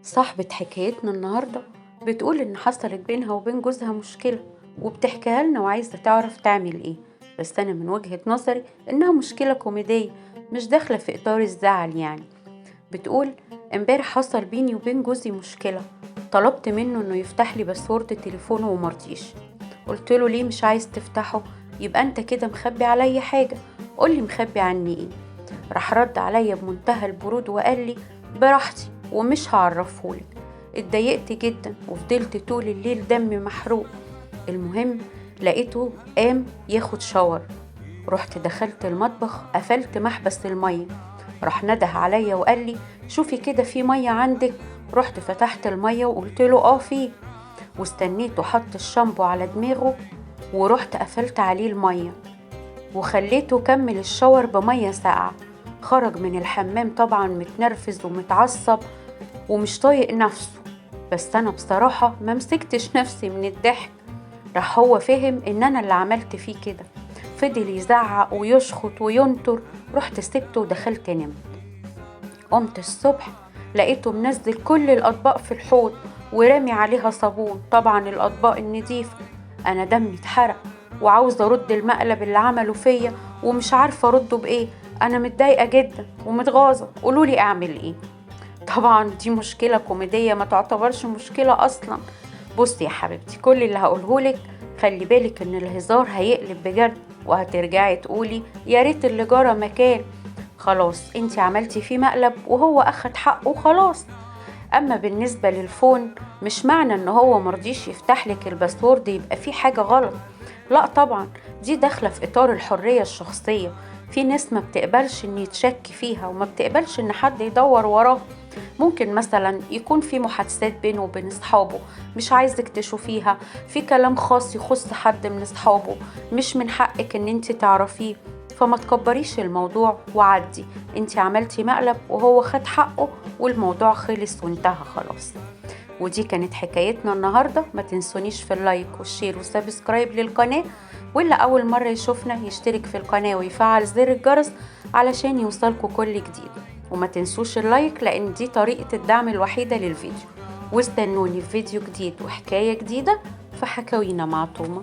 صاحبة حكايتنا النهاردة بتقول إن حصلت بينها وبين جوزها مشكلة، وبتحكيها لنا وعايزة تعرف تعمل إيه. بس أنا من وجهة نظري إنها مشكلة كوميدية، مش داخلة في إطار الزعل يعني. بتقول: امبارح حصل بيني وبين جوزي مشكلة، طلبت منه إنه يفتح لي باسورد تليفونه ومرضيش. قلت له: ليه مش عايز تفتحه؟ يبقى أنت كده مخبي عليا حاجة، قولي مخبي عني إيه؟ راح رد عليا بمنتهى البرود وقال لي: براحتي ومش هعرفهولك. اتضايقت جدا وفضلت طول الليل دمي محروق. المهم لقيته قام ياخد شاور، رحت دخلت المطبخ قفلت محبس المية، راح نده عليا وقال لي: شوفي كده في مية عندك؟ رحت فتحت المية وقلت له فيه، واستنيته حط الشامبو على دماغه، ورحت قفلت عليه المية وخليته كمل الشاور بمية ساقعة. خرج من الحمام طبعا متنرفز ومتعصب ومش طايق نفسه، بس أنا بصراحة ما مسكتش نفسي من الضحك. راح هو فهم إن أنا اللي عملت فيه كده، فضل يزعق ويشخط وينطر. رحت سبته ودخلت نمت. قمت الصبح لقيته منزل كل الأطباق في الحوض ورامي عليها صابون، طبعا الأطباق النضيفة. أنا دمي اتحرق وعاوزة أرد المقلب اللي عمله فيا ومش عارفة أرده بإيه. أنا متضايقة جدا ومتغاظة، قولولي أعمل إيه؟ طبعا دي مشكلة كوميدية ما تعتبرش مشكلة أصلا. بصي يا حبيبتي، كل اللي هقولهولك خلي بالك إن الهزار هيقلب بجد، وهترجعي تقولي يا ريت اللي جرى مكان. خلاص انتي عملتي فيه مقلب وهو أخد حقه خلاص. أما بالنسبة للفون، مش معنى إن هو مرضيش يفتحلك الباسورد يبقى فيه حاجة غلط، لا طبعا، دي داخلة في إطار الحرية الشخصية. في ناس ما بتقبلش إن يتشك فيها وما بتقبلش إن حد يدور وراه. ممكن مثلا يكون في محادثات بينه وبين اصحابه مش عايزك تشوفيها، في كلام خاص يخص حد من اصحابه مش من حقك ان انت تعرفيه، فما تكبريش الموضوع وعدي. انت عملتي مقلب وهو خد حقه والموضوع خلص وانتهى خلاص. ودي كانت حكايتنا النهاردة. ما تنسونيش في اللايك والشير والسبسكرايب للقناة، واللي أول مرة يشوفنا يشترك في القناة ويفعل زر الجرس علشان يوصلكوا كل جديد. وما تنسوش اللايك لأن دي طريقة الدعم الوحيدة للفيديو. واستنوني في فيديو جديد وحكاية جديدة في حكاوينا مع تومة.